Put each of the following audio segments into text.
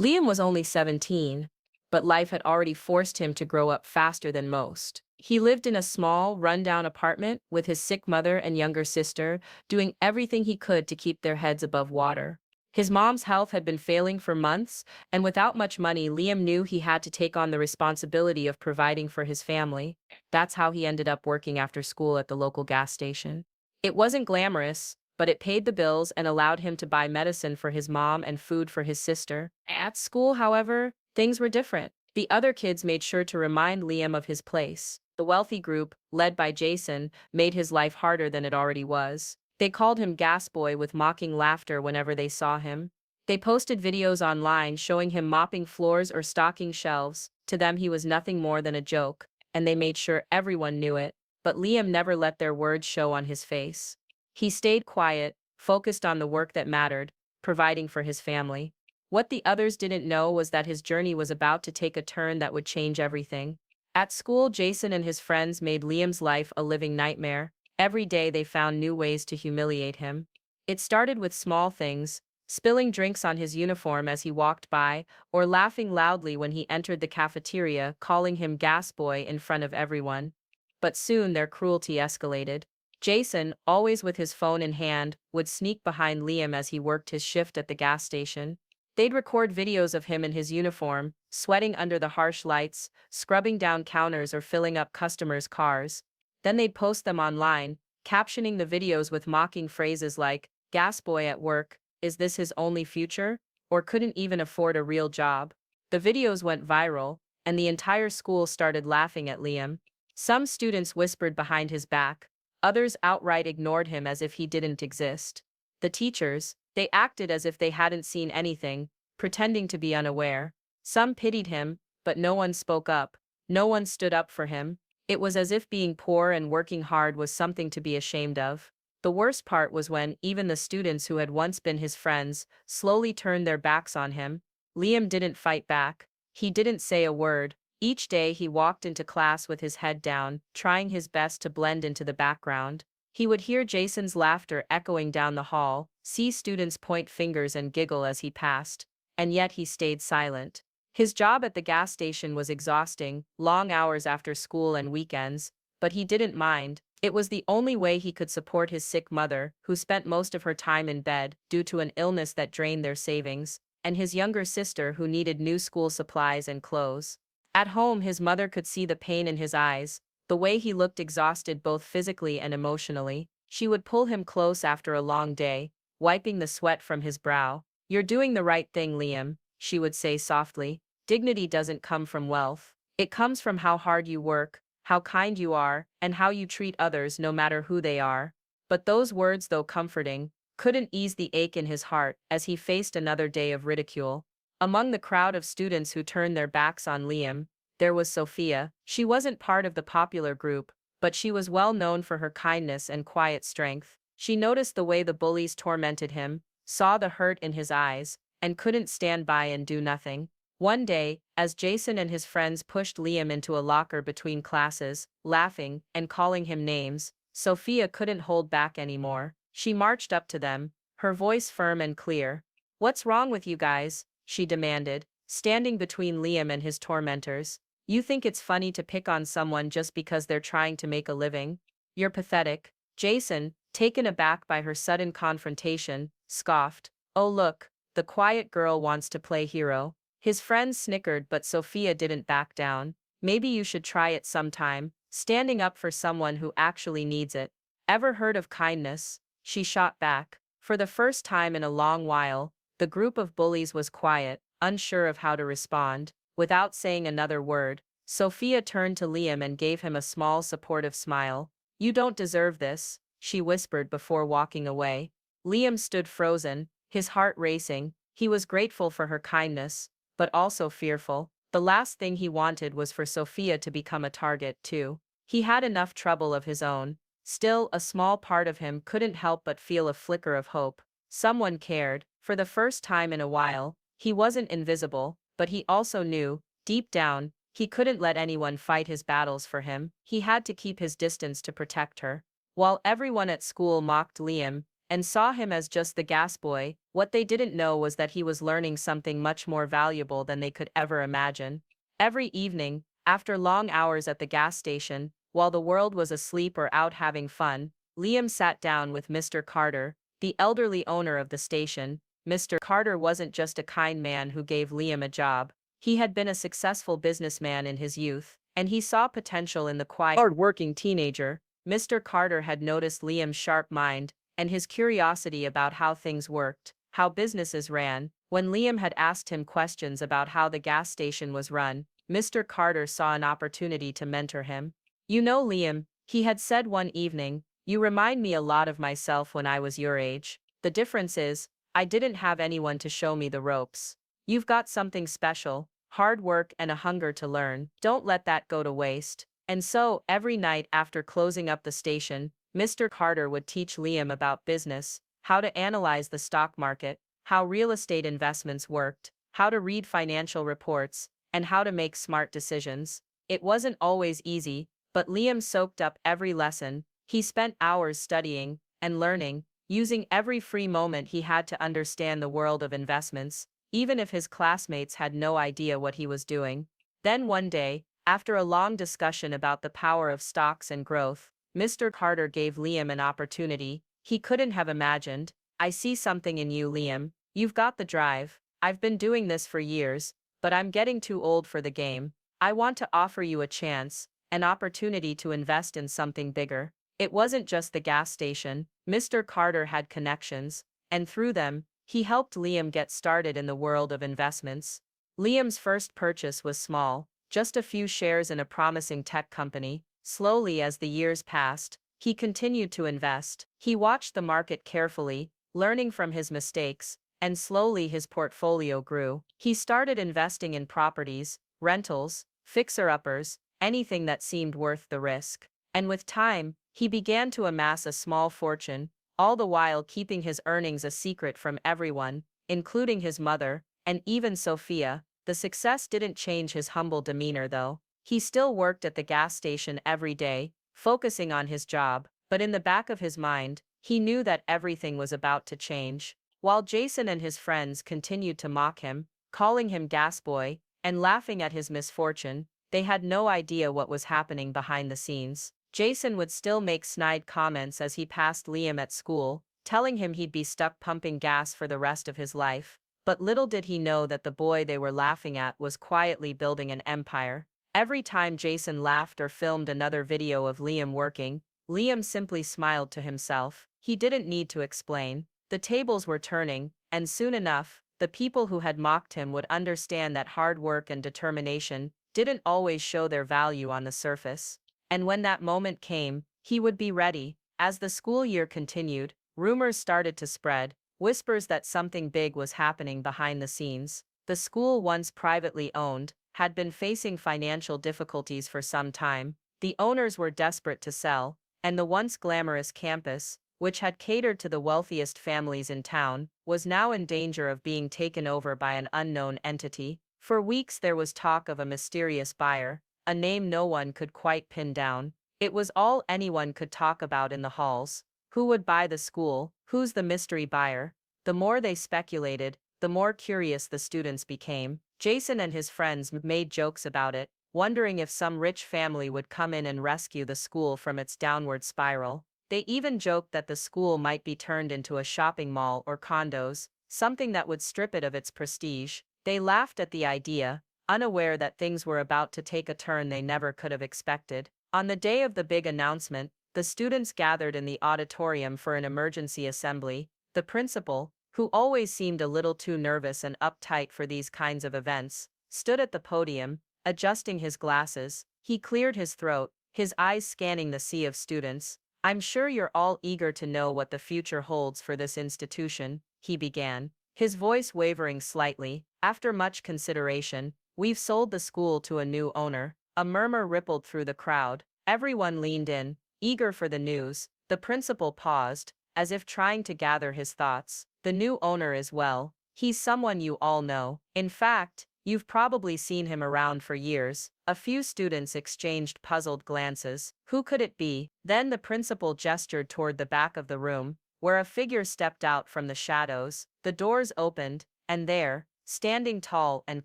Liam was only 17, but life had already forced him to grow up faster than most. He lived in a small, rundown apartment with his sick mother and younger sister, doing everything he could to keep their heads above water. His mom's health had been failing for months, and without much money, Liam knew he had to take on the responsibility of providing for his family. That's how he ended up working after school at the local gas station. It wasn't glamorous, but it paid the bills and allowed him to buy medicine for his mom and food for his sister. At school, however, things were different. The other kids made sure to remind Liam of his place. The wealthy group, led by Jason, made his life harder than it already was. They called him Gas Boy with mocking laughter whenever they saw him. They posted videos online showing him mopping floors or stocking shelves. To them, he was nothing more than a joke, and they made sure everyone knew it. But Liam never let their words show on his face. He stayed quiet, focused on the work that mattered, providing for his family. What the others didn't know was that his journey was about to take a turn that would change everything. At school, Jason and his friends made Liam's life a living nightmare. Every day they found new ways to humiliate him. It started with small things, spilling drinks on his uniform as he walked by, or laughing loudly when he entered the cafeteria, calling him Gas Boy in front of everyone. But soon their cruelty escalated. Jason, always with his phone in hand, would sneak behind Liam as he worked his shift at the gas station. They'd record videos of him in his uniform, sweating under the harsh lights, scrubbing down counters or filling up customers' cars. Then they'd post them online, captioning the videos with mocking phrases like, "Gas boy at work, is this his only future?" Or couldn't even afford a real job. The videos went viral, and the entire school started laughing at Liam. Some students whispered behind his back, others outright ignored him as if he didn't exist. The teachers, they acted as if they hadn't seen anything, pretending to be unaware. Some pitied him, but no one spoke up. No one stood up for him. It was as if being poor and working hard was something to be ashamed of. The worst part was when even the students who had once been his friends slowly turned their backs on him. Liam didn't fight back. He didn't say a word. Each day he walked into class with his head down, trying his best to blend into the background. He would hear Jason's laughter echoing down the hall, see students point fingers and giggle as he passed, and yet he stayed silent. His job at the gas station was exhausting, long hours after school and weekends, but he didn't mind. It was the only way he could support his sick mother, who spent most of her time in bed due to an illness that drained their savings, and his younger sister who needed new school supplies and clothes. At home, his mother could see the pain in his eyes, the way he looked exhausted both physically and emotionally. She would pull him close after a long day, wiping the sweat from his brow. "You're doing the right thing, Liam," she would say softly. "Dignity doesn't come from wealth. It comes from how hard you work, how kind you are, and how you treat others no matter who they are." But those words, though comforting, couldn't ease the ache in his heart as he faced another day of ridicule. Among the crowd of students who turned their backs on Liam, there was Sophia. She wasn't part of the popular group, but she was well known for her kindness and quiet strength. She noticed the way the bullies tormented him, saw the hurt in his eyes, and couldn't stand by and do nothing. One day, as Jason and his friends pushed Liam into a locker between classes, laughing and calling him names, Sophia couldn't hold back anymore. She marched up to them, her voice firm and clear. "What's wrong with you guys?" she demanded, standing between Liam and his tormentors. "You think it's funny to pick on someone just because they're trying to make a living? You're pathetic." Jason, taken aback by her sudden confrontation, scoffed. "Oh look, the quiet girl wants to play hero." His friends snickered, but Sophia didn't back down. "Maybe you should try it sometime, standing up for someone who actually needs it. Ever heard of kindness?" she shot back. For the first time in a long while, the group of bullies was quiet, unsure of how to respond. Without saying another word, Sophia turned to Liam and gave him a small supportive smile. "You don't deserve this," she whispered before walking away. Liam stood frozen, his heart racing. He was grateful for her kindness, but also fearful. The last thing he wanted was for Sophia to become a target, too. He had enough trouble of his own. Still, a small part of him couldn't help but feel a flicker of hope. Someone cared. For the first time in a while, he wasn't invisible, but he also knew, deep down, he couldn't let anyone fight his battles for him. He had to keep his distance to protect her. While everyone at school mocked Liam, and saw him as just the gas boy. What they didn't know was that he was learning something much more valuable than they could ever imagine. Every evening, after long hours at the gas station, while the world was asleep or out having fun, Liam sat down with Mr. Carter, the elderly owner of the station. Mr. Carter wasn't just a kind man who gave Liam a job. He had been a successful businessman in his youth, and he saw potential in the quiet, hard-working teenager. Mr. Carter had noticed Liam's sharp mind and his curiosity about how things worked, how businesses ran. When Liam had asked him questions about how the gas station was run, Mr. Carter saw an opportunity to mentor him. "You know, Liam," he had said one evening, "you remind me a lot of myself when I was your age. The difference is, I didn't have anyone to show me the ropes. You've got something special, hard work and a hunger to learn. Don't let that go to waste." And so, every night after closing up the station, Mr. Carter would teach Liam about business, how to analyze the stock market, how real estate investments worked, how to read financial reports, and how to make smart decisions. It wasn't always easy, but Liam soaked up every lesson. He spent hours studying and learning, using every free moment he had to understand the world of investments, even if his classmates had no idea what he was doing. Then one day, after a long discussion about the power of stocks and growth, Mr. Carter gave Liam an opportunity he couldn't have imagined. "I see something in you, Liam. You've got the drive. I've been doing this for years, but I'm getting too old for the game. I want to offer you a chance, an opportunity to invest in something bigger." It wasn't just the gas station. Mr. Carter had connections, and through them, he helped Liam get started in the world of investments. Liam's first purchase was small, just a few shares in a promising tech company. Slowly, as the years passed, he continued to invest. He watched the market carefully, learning from his mistakes, and slowly his portfolio grew. He started investing in properties, rentals, fixer-uppers, anything that seemed worth the risk. And with time, he began to amass a small fortune, all the while keeping his earnings a secret from everyone, including his mother, and even Sophia. The success didn't change his humble demeanor though. He still worked at the gas station every day, focusing on his job, but in the back of his mind, he knew that everything was about to change. While Jason and his friends continued to mock him, calling him gas boy, and laughing at his misfortune, they had no idea what was happening behind the scenes. Jason would still make snide comments as he passed Liam at school, telling him he'd be stuck pumping gas for the rest of his life. But little did he know that the boy they were laughing at was quietly building an empire. Every time Jason laughed or filmed another video of Liam working, Liam simply smiled to himself. He didn't need to explain. The tables were turning, and soon enough, the people who had mocked him would understand that hard work and determination didn't always show their value on the surface. And when that moment came, he would be ready. As the school year continued, rumors started to spread, whispers that something big was happening behind the scenes. The school, once privately owned, had been facing financial difficulties for some time. The owners were desperate to sell, and the once glamorous campus, which had catered to the wealthiest families in town, was now in danger of being taken over by an unknown entity. For weeks there was talk of a mysterious buyer, a name no one could quite pin down. It was all anyone could talk about in the halls. Who would buy the school? Who's the mystery buyer? The more they speculated, the more curious the students became. Jason and his friends made jokes about it, wondering if some rich family would come in and rescue the school from its downward spiral. They even joked that the school might be turned into a shopping mall or condos, something that would strip it of its prestige. They laughed at the idea, unaware that things were about to take a turn they never could have expected. On the day of the big announcement, the students gathered in the auditorium for an emergency assembly. The principal, who always seemed a little too nervous and uptight for these kinds of events, stood at the podium, adjusting his glasses. He cleared his throat, his eyes scanning the sea of students. "I'm sure you're all eager to know what the future holds for this institution," he began, his voice wavering slightly. "After much consideration, we've sold the school to a new owner." A murmur rippled through the crowd. Everyone leaned in, eager for the news. The principal paused, as if trying to gather his thoughts. "The new owner is, well, he's someone you all know. In fact, you've probably seen him around for years." A few students exchanged puzzled glances. Who could it be? Then the principal gestured toward the back of the room, where a figure stepped out from the shadows. The doors opened, and there, standing tall and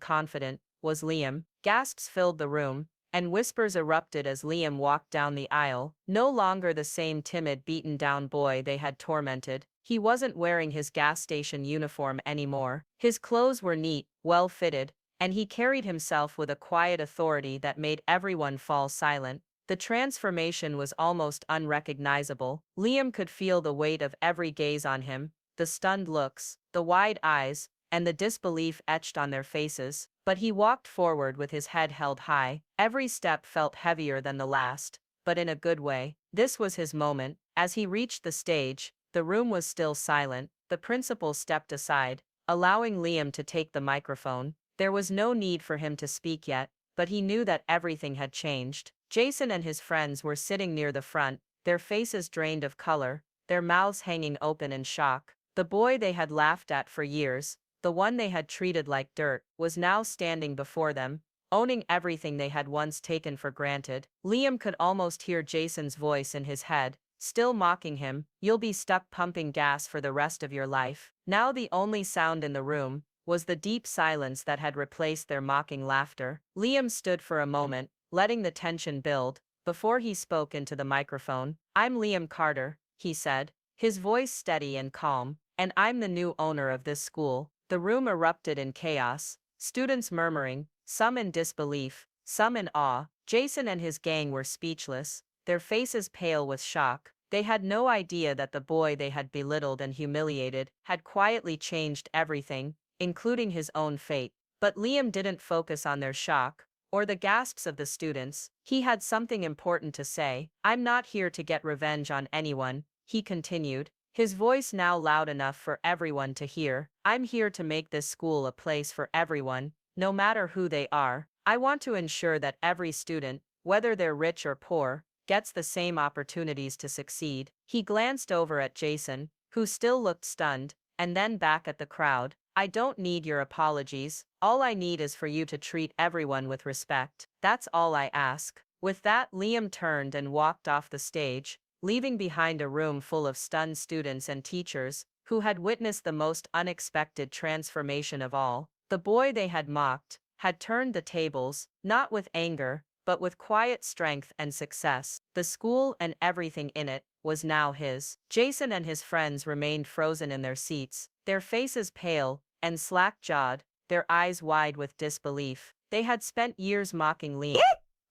confident, was Liam. Gasps filled the room, and whispers erupted as Liam walked down the aisle. No longer the same timid, beaten-down boy they had tormented. He wasn't wearing his gas station uniform anymore. His clothes were neat, well-fitted, and he carried himself with a quiet authority that made everyone fall silent. The transformation was almost unrecognizable. Liam could feel the weight of every gaze on him, the stunned looks, the wide eyes, and the disbelief etched on their faces. But he walked forward with his head held high. Every step felt heavier than the last, but in a good way. This was his moment. As he reached the stage, the room was still silent. The principal stepped aside, allowing Liam to take the microphone. There was no need for him to speak yet, but he knew that everything had changed. Jason and his friends were sitting near the front, their faces drained of color, their mouths hanging open in shock. The boy they had laughed at for years, the one they had treated like dirt, was now standing before them, owning everything they had once taken for granted. Liam could almost hear Jason's voice in his head, still mocking him. "You'll be stuck pumping gas for the rest of your life." Now the only sound in the room was the deep silence that had replaced their mocking laughter. Liam stood for a moment, letting the tension build, before he spoke into the microphone. "I'm Liam Carter," he said, his voice steady and calm, "and I'm the new owner of this school." The room erupted in chaos, students murmuring, some in disbelief, some in awe. Jason and his gang were speechless, their faces pale with shock. They had no idea that the boy they had belittled and humiliated had quietly changed everything, including his own fate. But Liam didn't focus on their shock, or the gasps of the students. He had something important to say. "I'm not here to get revenge on anyone," he continued, his voice now loud enough for everyone to hear. "I'm here to make this school a place for everyone, no matter who they are. I want to ensure that every student, whether they're rich or poor, gets the same opportunities to succeed." He glanced over at Jason, who still looked stunned, and then back at the crowd. "I don't need your apologies. All I need is for you to treat everyone with respect. That's all I ask." With that, Liam turned and walked off the stage, leaving behind a room full of stunned students and teachers who had witnessed the most unexpected transformation of all. The boy they had mocked had turned the tables, not with anger, but with quiet strength and success. The school and everything in it was now his. Jason and his friends remained frozen in their seats, their faces pale and slack-jawed, their eyes wide with disbelief. They had spent years mocking Liam,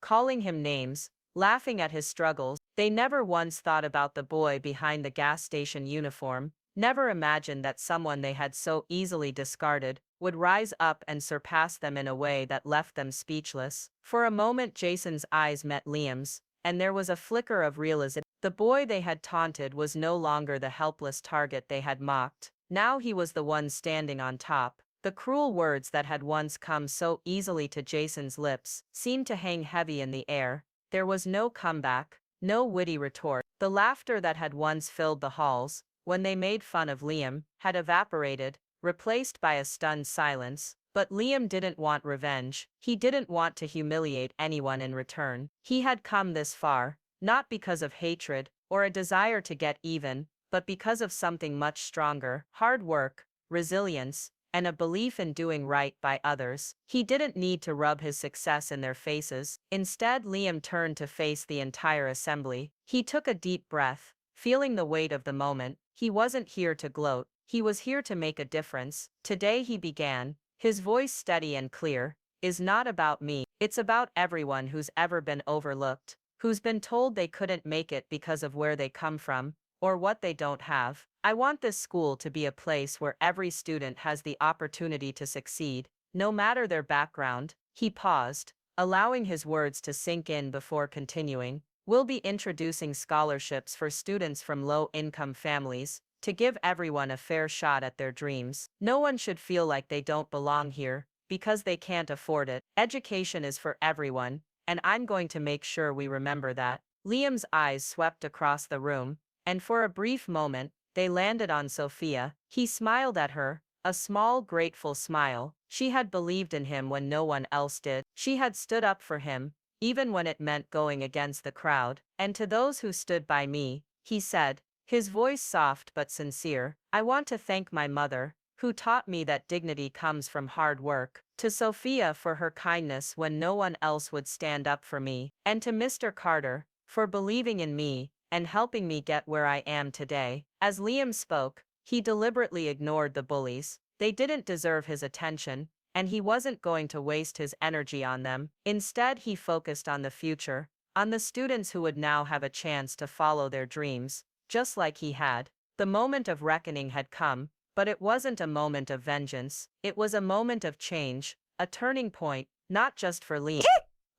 calling him names, laughing at his struggles. They never once thought about the boy behind the gas station uniform, never imagined that someone they had so easily discarded would rise up and surpass them in a way that left them speechless. For a moment Jason's eyes met Liam's, and there was a flicker of realization. The boy they had taunted was no longer the helpless target they had mocked. Now he was the one standing on top. The cruel words that had once come so easily to Jason's lips seemed to hang heavy in the air. There was no comeback, no witty retort. The laughter that had once filled the halls, when they made fun of Liam, had evaporated, replaced by a stunned silence. But Liam didn't want revenge. He didn't want to humiliate anyone in return. He had come this far, not because of hatred or a desire to get even, but because of something much stronger: hard work, resilience, and a belief in doing right by others. He didn't need to rub his success in their faces. Instead, Liam turned to face the entire assembly. He took a deep breath, feeling the weight of the moment. He wasn't here to gloat. He was here to make a difference. "Today," he began, his voice steady and clear, "is not about me. It's about everyone who's ever been overlooked, who's been told they couldn't make it because of where they come from, or what they don't have. I want this school to be a place where every student has the opportunity to succeed, no matter their background." He paused, allowing his words to sink in before continuing. "We'll be introducing scholarships for students from low-income families, to give everyone a fair shot at their dreams. No one should feel like they don't belong here, because they can't afford it. Education is for everyone, and I'm going to make sure we remember that." Liam's eyes swept across the room, and for a brief moment, they landed on Sophia. He smiled at her, a small, grateful smile. She had believed in him when no one else did. She had stood up for him, even when it meant going against the crowd. "And to those who stood by me," he said, his voice soft but sincere. "I want to thank my mother, who taught me that dignity comes from hard work, to Sophia for her kindness when no one else would stand up for me, and to Mr. Carter, for believing in me and helping me get where I am today." As Liam spoke, he deliberately ignored the bullies. They didn't deserve his attention, and he wasn't going to waste his energy on them. Instead, he focused on the future, on the students who would now have a chance to follow their dreams, just like he had. The moment of reckoning had come, but it wasn't a moment of vengeance. It was a moment of change, a turning point, not just for Liam,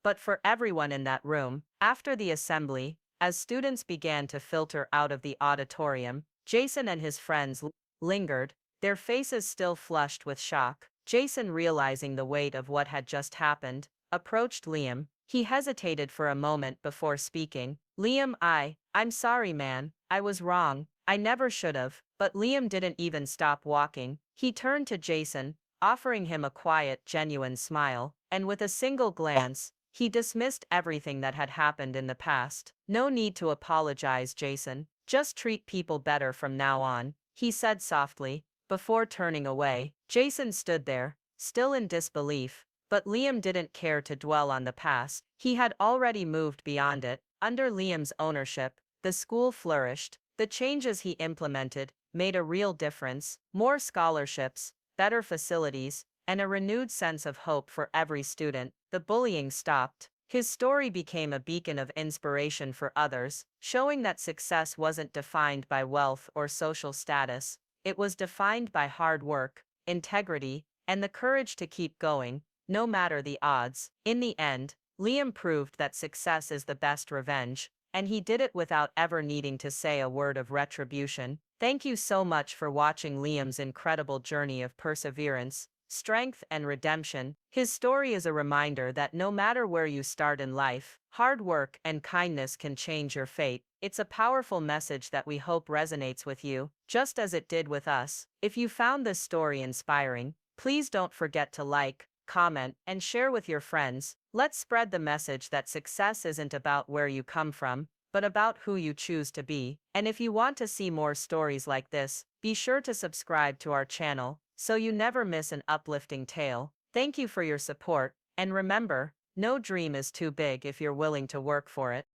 but for everyone in that room. After the assembly, as students began to filter out of the auditorium, Jason and his friends lingered, their faces still flushed with shock. Jason, realizing the weight of what had just happened, approached Liam. He hesitated for a moment before speaking. "Liam, I'm sorry, man. I was wrong. I never should've." But Liam didn't even stop walking. He turned to Jason, offering him a quiet, genuine smile, and with a single glance, he dismissed everything that had happened in the past. "No need to apologize, Jason. Just treat people better from now on," he said softly, before turning away. Jason stood there, still in disbelief, but Liam didn't care to dwell on the past. He had already moved beyond it. Under Liam's ownership, the school flourished. The changes he implemented made a real difference: more scholarships, better facilities, and a renewed sense of hope for every student. The bullying stopped. His story became a beacon of inspiration for others, showing that success wasn't defined by wealth or social status. It was defined by hard work, integrity, and the courage to keep going, no matter the odds. In the end, Liam proved that success is the best revenge, and he did it without ever needing to say a word of retribution. Thank you so much for watching Liam's incredible journey of perseverance, strength, and redemption. His story is a reminder that no matter where you start in life, hard work and kindness can change your fate. It's a powerful message that we hope resonates with you, just as it did with us. If you found this story inspiring, please don't forget to like, comment, and share with your friends. Let's spread the message that success isn't about where you come from, but about who you choose to be. And if you want to see more stories like this, be sure to subscribe to our channel, so you never miss an uplifting tale. Thank you for your support, and remember, no dream is too big if you're willing to work for it.